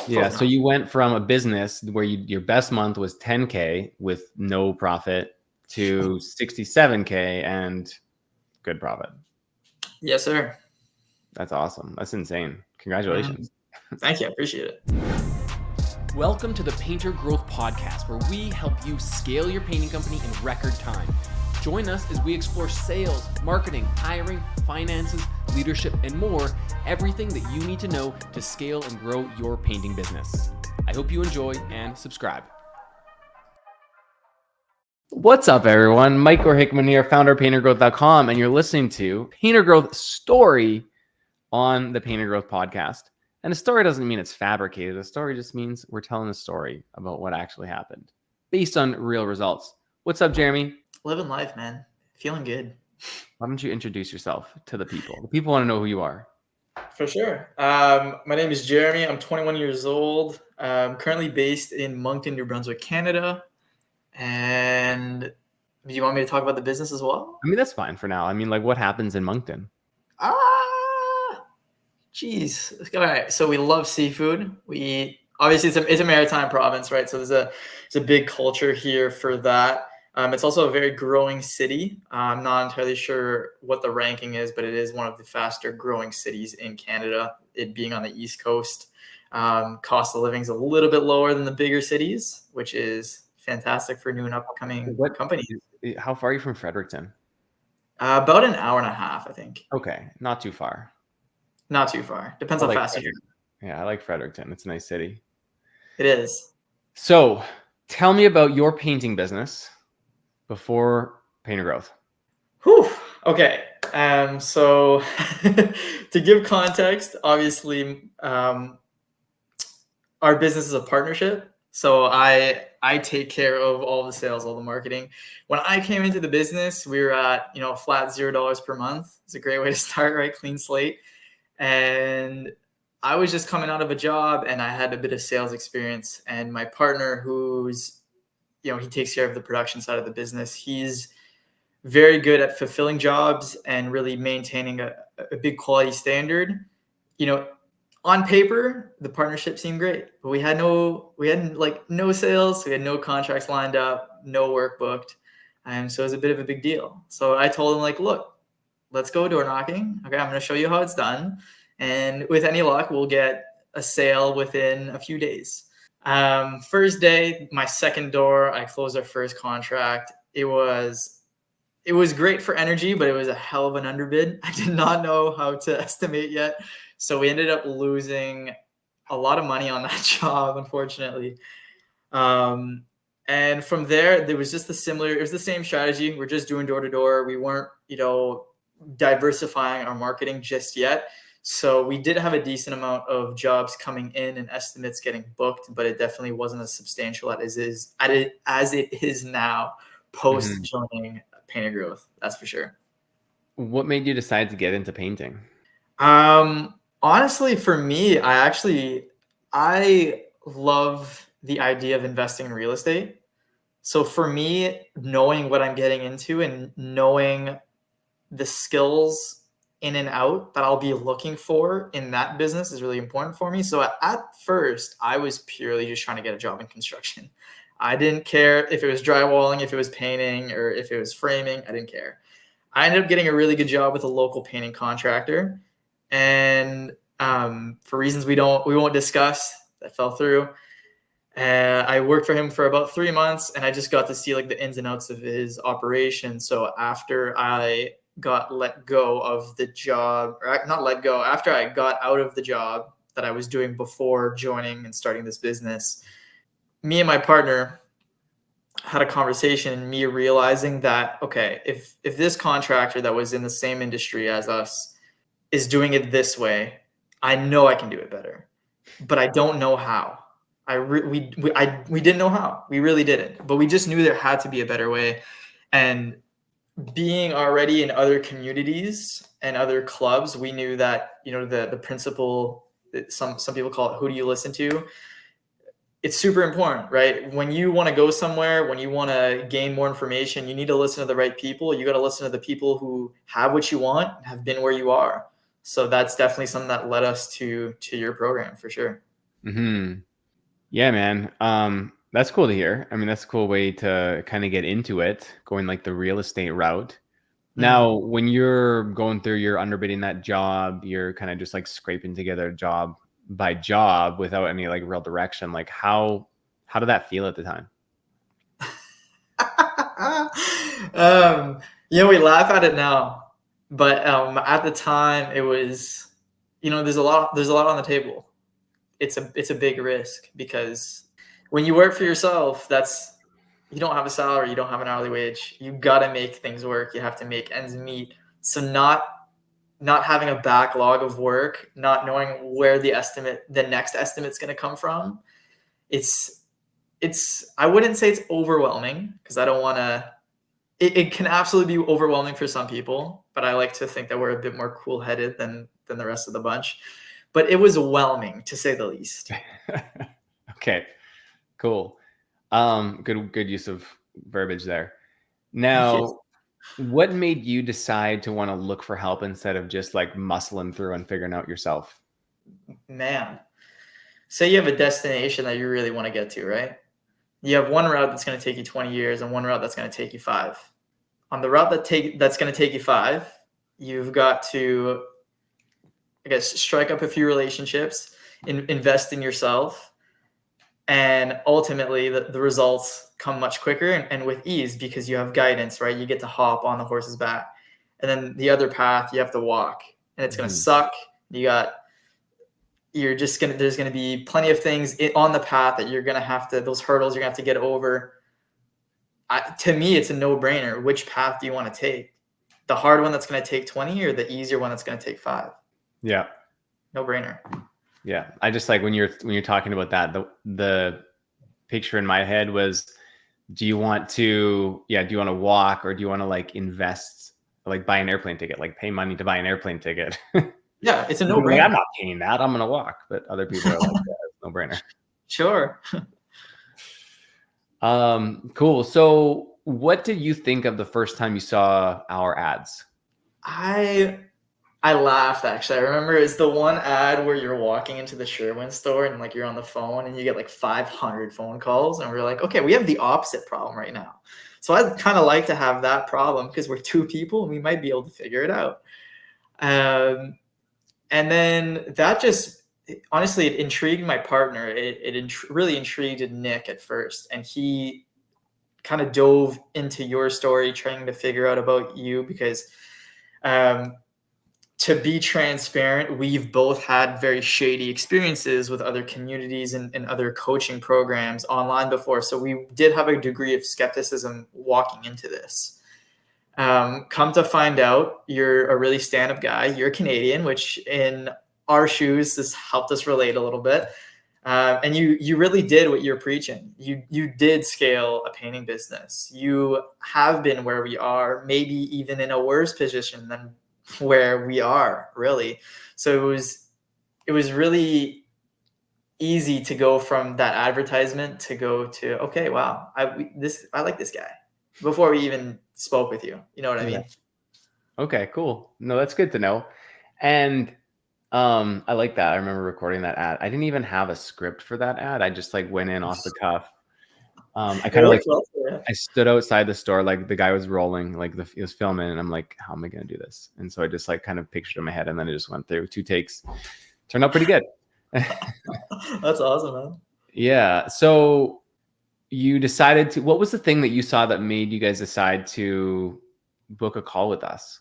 Yeah. So you went from a business where your best month was 10K with no profit to 67K and good profit. Yes, sir. That's awesome. That's insane. Mhm. Congratulations. Thank you. I appreciate it. Welcome to the Painter Growth Podcast, where we help you scale your painting company in record time. Join us as we explore sales, marketing, hiring, finances, leadership, and more, everything that you need to know to scale and grow your painting business. I hope you enjoy and subscribe. What's up, everyone? Mike Hickman here, founder of paintergrowth.com, and you're listening to Painter Growth Story on the Painter Growth Podcast. And a story doesn't mean it's fabricated. A story just means we're telling a story about what actually happened based on real results. What's up, Jeremy? Living life, man. Feeling good. Why don't you introduce yourself to the people? The people want to know who you are. For sure. My name is Jeremy. I'm 21 years old. I'm currently based in Moncton, New Brunswick, Canada. And do you want me to talk about the business as well? I mean, that's fine for now. I mean, like, what happens in Moncton? Geez. All right. So we love seafood. Obviously it's a maritime province, right? So there's a big culture here for that. It's also a very growing city. I'm not entirely sure what the ranking is, but it is one of the faster growing cities in Canada, it being on the East Coast. Cost of living is a little bit lower than the bigger cities, which is fantastic for new and upcoming companies. How far are you from Fredericton? About an hour and a half, I think. Okay, not too far. Not too far. Depends how fast you're. Yeah, I like Fredericton. It's a nice city. It is. So tell me about your painting business before Painter Growth. Whew. Okay. So to give context, obviously, our business is a partnership. So I take care of all the sales, all the marketing. When I came into the business, we were at, flat $0 per month. It's a great way to start, right? Clean slate. And I was just coming out of a job and I had a bit of sales experience. And my partner, who's, he takes care of the production side of the business, he's very good at fulfilling jobs and really maintaining a big quality standard. On paper, the partnership seemed great, but we had no sales. We had no contracts lined up, no work booked. And so it was a bit of a big deal. So I told him, look, let's go door knocking. Okay, I'm going to show you how it's done. And with any luck, we'll get a sale within a few days. First day, my second door, I closed our first contract. It was great for energy, but it was a hell of an underbid. I did not know how to estimate yet. So we ended up losing a lot of money on that job, unfortunately. And from there, it was the same strategy. We're just doing door to door. We weren't, diversifying our marketing just yet. So we did have a decent amount of jobs coming in and estimates getting booked, but it definitely wasn't as substantial as it is now post joining Painter Growth. That's for sure. What made you decide to get into painting? Honestly, for me, I love the idea of investing in real estate. So for me, knowing what I'm getting into and knowing the skills in and out that I'll be looking for in that business is really important for me. So at first, I was purely just trying to get a job in construction. I didn't care if it was drywalling, if it was painting, or if it was framing. I didn't care. I ended up getting a really good job with a local painting contractor. And for reasons we won't discuss, that fell through. I worked for him for about 3 months, and I just got to see the ins and outs of his operation. So after I got let go of the job, or not let go, after I got out of the job that I was doing before joining and starting this business, me and my partner had a conversation, and me realizing that, okay, if this contractor that was in the same industry as us is doing it this way, I know I can do it better, but I don't know how. We didn't know how. We really didn't, but we just knew there had to be a better way. And being already in other communities and other clubs, we knew that, the principle, some people call it, who do you listen to? It's super important, right? When you want to go somewhere, when you want to gain more information, you need to listen to the right people. You got to listen to the people who have what you want, have been where you are. So that's definitely something that led us to your program, for sure. Mm-hmm. Yeah, man. That's cool to hear. I mean, that's a cool way to kind of get into it, going like the real estate route. Now, when you're going through your underbidding that job, you're kind of just like scraping together job by job without any like real direction. Like how did that feel at the time? We laugh at it now, but at the time it was, there's a lot on the table. It's a big risk because when you work for yourself, you don't have a salary, you don't have an hourly wage. You got to make things work. You have to make ends meet. So not having a backlog of work, not knowing where the next estimate's going to come from, I wouldn't say it's overwhelming because I don't want to. It can absolutely be overwhelming for some people, but I like to think that we're a bit more cool-headed than the rest of the bunch. But it was whelming, to say the least. Okay, cool. Good use of verbiage there. Now, what made you decide to want to look for help instead of just like muscling through and figuring out yourself? Man, say you have a destination that you really want to get to, right? You have one route that's going to take you 20 years and one route that's going to take you 5. On the route that's going to take you 5, you've got to, I guess, strike up a few relationships, invest in yourself, and ultimately the results come much quicker and with ease because you have guidance, right? You get to hop on the horse's back. And then the other path you have to walk, and it's going to suck. There's going to be plenty of things on the path that you're going to have to, those hurdles you're going to have to get over. To me, it's a no-brainer. Which path do you want to take? The hard one that's going to take 20 or the easier one that's going to take 5? Yeah. No-brainer. Yeah. I just like when you're talking about that, the picture in my head was, do you want to walk or do you want to like invest, like buy an airplane ticket, like pay money to buy an airplane ticket? Yeah, it's a no-brainer. I'm not paying that. I'm going to walk. But other people are like, yeah, it's no-brainer. Sure. Cool. So what did you think of the first time you saw our ads? I laughed, actually. I remember it's the one ad where you're walking into the Sherwin store and like you're on the phone and you get like 500 phone calls, and we're like, okay, we have the opposite problem right now. So I'd kind of like to have that problem because we're 2 people and we might be able to figure it out. And then that just, honestly, it intrigued my partner. It really intrigued Nick at first. And he kind of dove into your story, trying to figure out about you because to be transparent, we've both had very shady experiences with other communities and other coaching programs online before. So we did have a degree of skepticism walking into this. Come to find out, you're a really stand-up guy. You're Canadian, which in our shoes, this helped us relate a little bit. And you really did what you're preaching. You did scale a painting business. You have been where we are, maybe even in a worse position than where we are, really. So it was really easy to go from that advertisement to go to, okay, wow, I like this guy before we even spoke with you. You know what I mean? Okay, cool. No, that's good to know. And I like that. I remember recording that ad. I didn't even have a script for that ad. I just like went in off the cuff. I kind of like, I stood outside the store, like the guy was rolling, like he was filming, and I'm like, how am I going to do this? And so I just like kind of pictured in my head, and then I just went through 2 takes. Turned out pretty good. That's awesome, man. Yeah. So you decided to, what was the thing that you saw that made you guys decide to book a call with us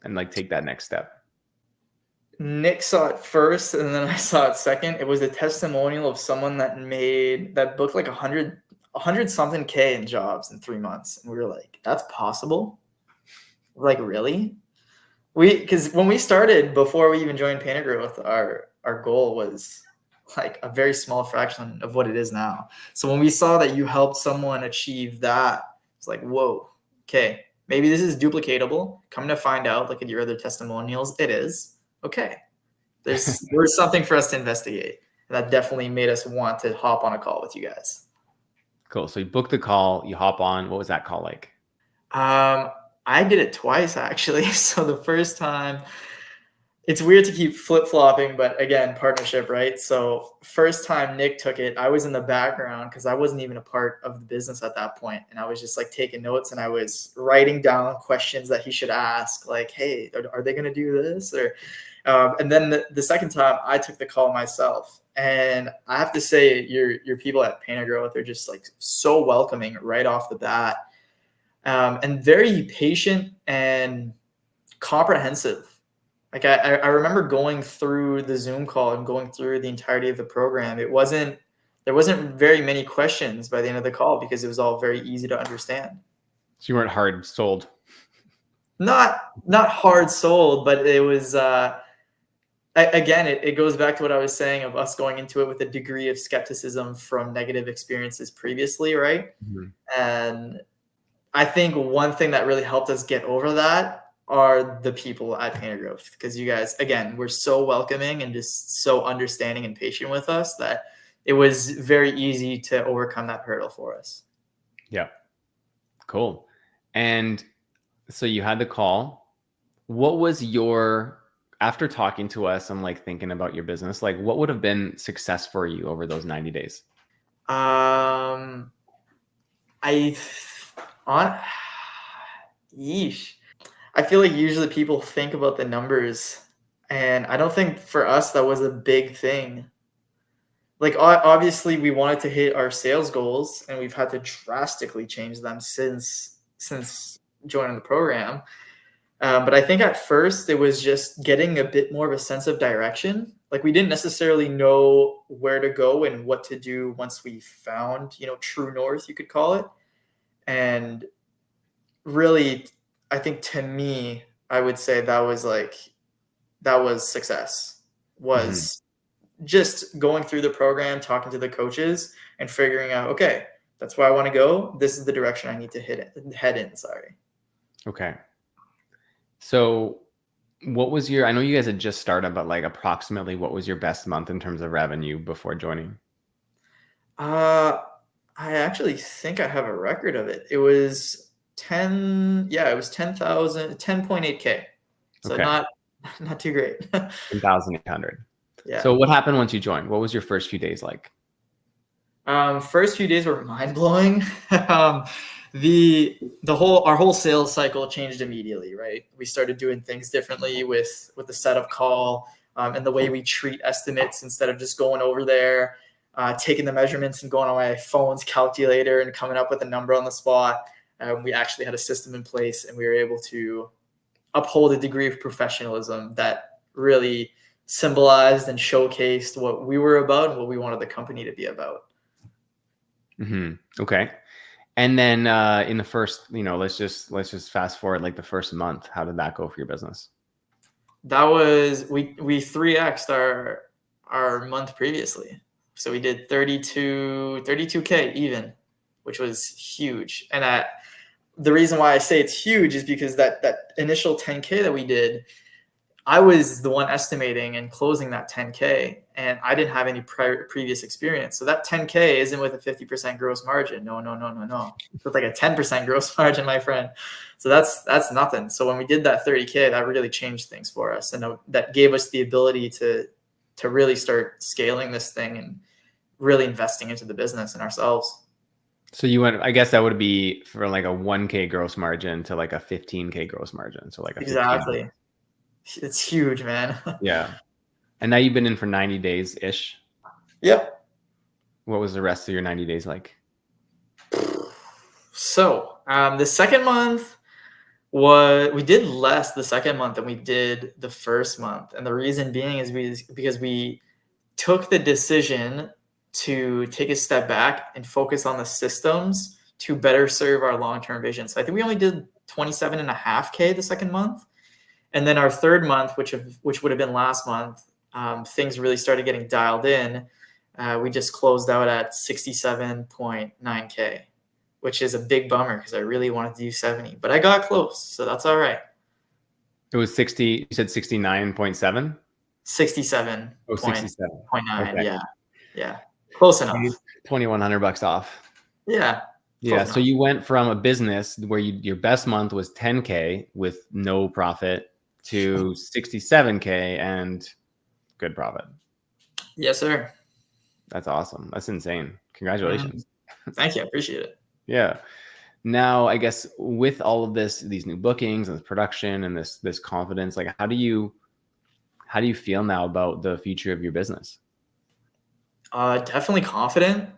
and like take that next step? Nick saw it first and then I saw it second. It was a testimonial of someone that booked like 100 something K in jobs in 3 months. And we were like, that's possible? Like, really? Because when we started, before we even joined Painter Growth, our goal was like a very small fraction of what it is now. So when we saw that you helped someone achieve that, it's like, whoa, okay, maybe this is duplicatable. Come to find out, look at your other testimonials. It is. Okay, there's something for us to investigate. And that definitely made us want to hop on a call with you guys. Cool. So you book the call, you hop on. What was that call like? I did it twice, actually. So the first time, it's weird to keep flip-flopping, but again, partnership, right? So first time Nick took it, I was in the background because I wasn't even a part of the business at that point. And I was just like taking notes, and I was writing down questions that he should ask, like, hey, are they going to do this? Or and then the second time I took the call myself. And I have to say, your people at Painter Growth are just like so welcoming right off the bat, and very patient and comprehensive. Like I remember going through the Zoom call and going through the entirety of the program. There wasn't very many questions by the end of the call because it was all very easy to understand. So you weren't hard sold. Not hard sold, but it was again, it goes back to what I was saying of us going into it with a degree of skepticism from negative experiences previously, right? Mm-hmm. And I think one thing that really helped us get over that are the people at Painter Growth, because you guys, again, were so welcoming and just so understanding and patient with us that it was very easy to overcome that hurdle for us. Yeah. Cool. And so you had the call. What was after talking to us and like thinking about your business, like what would have been success for you over those 90 days? Yeesh. I feel like usually people think about the numbers, and I don't think for us that was a big thing. Like obviously we wanted to hit our sales goals, and we've had to drastically change them since joining the program. But I think at first it was just getting a bit more of a sense of direction. Like we didn't necessarily know where to go and what to do once we found, true north, you could call it. And really, I think to me, I would say that was success, was just going through the program, talking to the coaches and figuring out, okay, that's where I want to go. This is the direction I need to head in. Sorry. Okay. So what was I know you guys had just started, but like approximately what was your best month in terms of revenue before joining? I actually think I have a record of it. It was 10.8K. So okay. not too great. 10,800. Yeah. So what happened once you joined? What was your first few days like? First few days were mind blowing. Our whole sales cycle changed immediately, right? We started doing things differently with the setup call, and the way we treat estimates instead of just going over there, taking the measurements and going on my phone's calculator and coming up with a number on the spot. We actually had a system in place, and we were able to uphold a degree of professionalism that really symbolized and showcased what we were about and what we wanted the company to be about. Mm-hmm. Okay. And then in the first, let's just fast forward like the first month. How did that go for your business? That was, we 3x'd our month previously. So we did 32K even, which was huge. And the reason why I say it's huge is because that initial 10K that we did, I was the one estimating and closing that 10K, and I didn't have any previous experience. So that 10K isn't with a 50% gross margin. No. It's with like a 10% gross margin, my friend. So that's nothing. So when we did that 30K, that really changed things for us. And that gave us the ability to really start scaling this thing and really investing into the business and ourselves. So you went, I guess that would be for like a 1K gross margin to like a 15K gross margin. So like exactly. 15. It's huge, man. Yeah. And now you've been in for 90 days ish. Yep. What was the rest of your 90 days like? So the second month we did less the second month than we did the first month. And the reason being is because we took the decision to take a step back and focus on the systems to better serve our long-term vision. So I think we only did 27.5K the second month. And then our third month, which would have been last month, things really started getting dialed in. We just closed out at 67.9K, which is a big bummer because I really wanted to do 70, but I got close, so that's all right. It was 60. You said 69.7. 67. Oh, 67.9. Okay. Yeah, close enough. $2,100 off. Yeah. So you went from a business where your best month was 10K with no profit, to 67K and good profit. Yes, sir. That's awesome. That's insane. Congratulations. Thank you. I appreciate it. Yeah. Now, I guess with all of these new bookings and this production and this confidence, like how do you feel now about the future of your business? Definitely confident.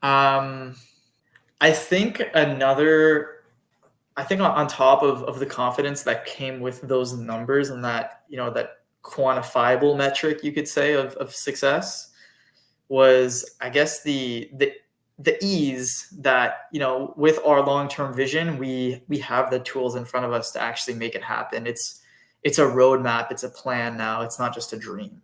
I think on top of the confidence that came with those numbers and that, that quantifiable metric, you could say, of success was, I guess, the ease that, with our long-term vision, we have the tools in front of us to actually make it happen. It's a roadmap. It's a plan now. It's not just a dream.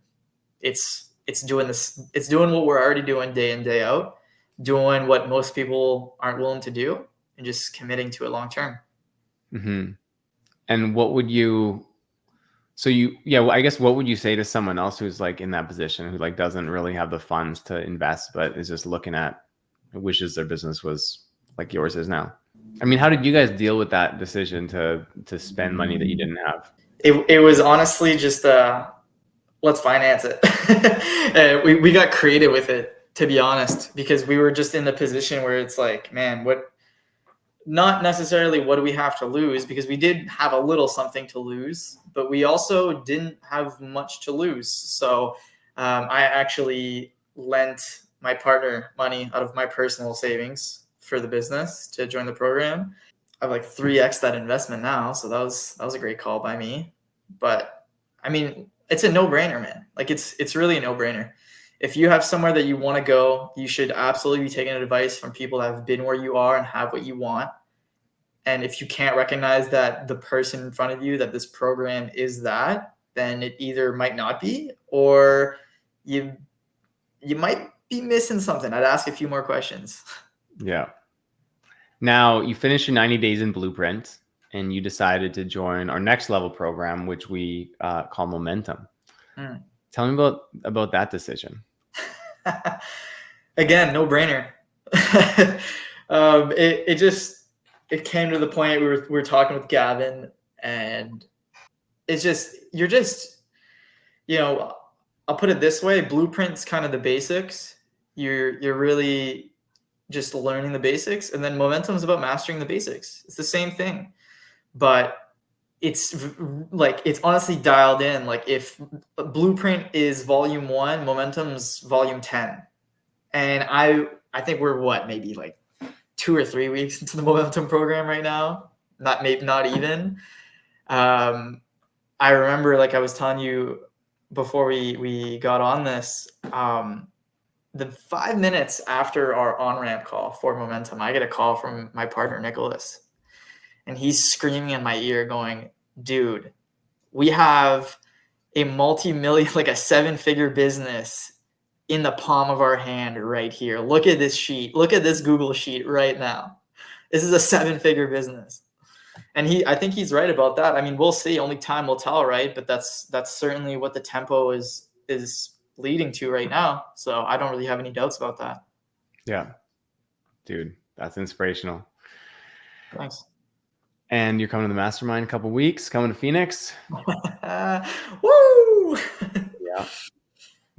It's doing this. It's doing what we're already doing day in, day out, doing what most people aren't willing to do, and just committing to it long term. Mm-hmm. And what would you? I guess what would you say to someone else who's like in that position, who like doesn't really have the funds to invest, but is just looking at, wishes their business was like yours is now? I mean, how did you guys deal with that decision to spend money that you didn't have? It was honestly just let's finance it. we got creative with it, to be honest, because we were just in the position where it's like, man, not necessarily what do we have to lose, because we did have a little something to lose, but we also didn't have much to lose. So I actually lent my partner money out of my personal savings for the business to join the program. I've like 3x that investment now. So that was a great call by me. But I mean, it's a no-brainer, man. Like it's really a no-brainer. If you have somewhere that you want to go, you should absolutely be taking advice from people that have been where you are and have what you want. And if you can't recognize that the person in front of you, that this program is that, then it either might not be, or you might be missing something. I'd ask a few more questions. Yeah. Now you finished your 90 days in Blueprint and you decided to join our next level program, which we call Momentum. Tell me about that decision. Again, no brainer. It came to the point we were talking with Gavin, and you're just, I'll put it this way: Blueprint's kind of the basics. You're really just learning the basics, and then Momentum's about mastering the basics. It's the same thing, but it's honestly dialed in. Like if Blueprint is volume 1, Momentum's volume 10. And I think we're maybe like 2 or 3 weeks into the Momentum program right now. Not even. I remember, like I was telling you before we got on this, the 5 minutes after our on-ramp call for Momentum, I get a call from my partner, Nicholas. And he's screaming in my ear going, dude, we have a multi-million, like a 7-figure business in the palm of our hand right here. Look at this sheet. Look at this Google sheet right now. This is a 7-figure business. And I think he's right about that. I mean, we'll see. Only time will tell, right? But that's certainly what the tempo is leading to right now. So I don't really have any doubts about that. Yeah. Dude, that's inspirational. Thanks. And you're coming to the mastermind in a couple of weeks, coming to Phoenix. Woo! Yeah.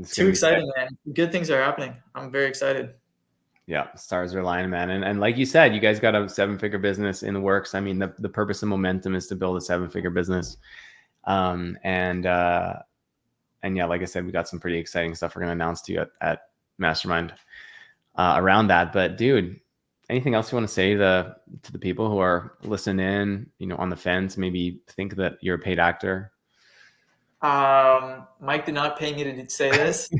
Too exciting, man. Good things are happening. I'm very excited. Yeah, stars are aligning, man. And like you said, you guys got a 7-figure business in the works. I mean, the purpose of Momentum is to build a 7-figure business. And yeah, like I said, we got some pretty exciting stuff we're going to announce to you at Mastermind around that. But dude, anything else you want to say to the people who are listening in, on the fence, maybe think that you're a paid actor? Mike did not pay me to say this,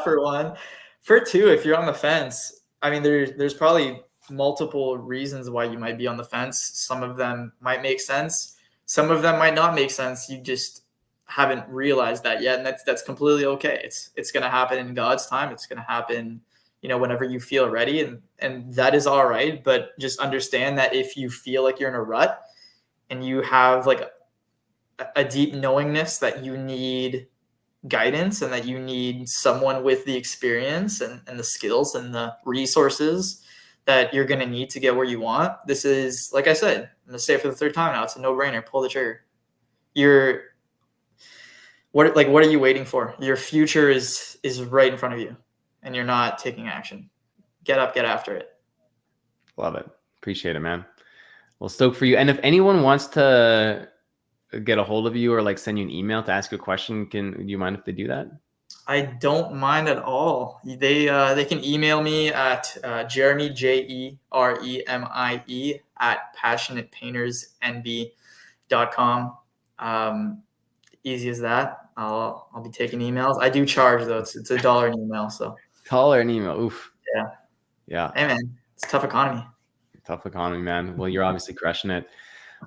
for one. For two, if you're on the fence, I mean, there's probably multiple reasons why you might be on the fence. Some of them might make sense. Some of them might not make sense. You just haven't realized that yet. And that's completely okay. It's going to happen in God's time. It's going to happen, whenever you feel ready, and that is all right. But just understand that if you feel like you're in a rut and you have like a deep knowingness that you need guidance and that you need someone with the experience and the skills and the resources that you're going to need to get where you want, this is, like I said, I'm going to say it for the third time now, it's a no-brainer. Pull the trigger. what are you waiting for? Your future is right in front of you, and you're not taking action. Get up, get after it. Love it. Appreciate it, man. Well, stoked for you. And if anyone wants to get a hold of you or like send you an email to ask you a question, do you mind if they do that? I don't mind at all. They can email me at Jeremie, Jeremie at passionatepaintersnb.com. Easy as that. I'll be taking emails. I do charge though. It's $1 an email. So Call or an email. Oof. yeah. Yeah. Hey man, it's a tough economy. Tough economy, man. Well, you're obviously crushing it.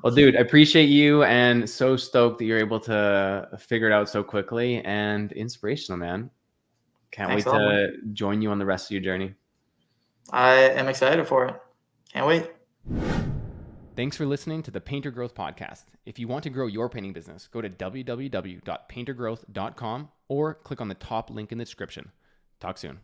Well, dude, I appreciate you and so stoked that you're able to figure it out so quickly and inspirational, man. Can't Thanks wait a lot, man. to join you on the rest of your journey. I am excited for it. Can't wait. Thanks for listening to the Painter Growth Podcast. If you want to grow your painting business, go to www.paintergrowth.com or click on the top link in the description. Talk soon.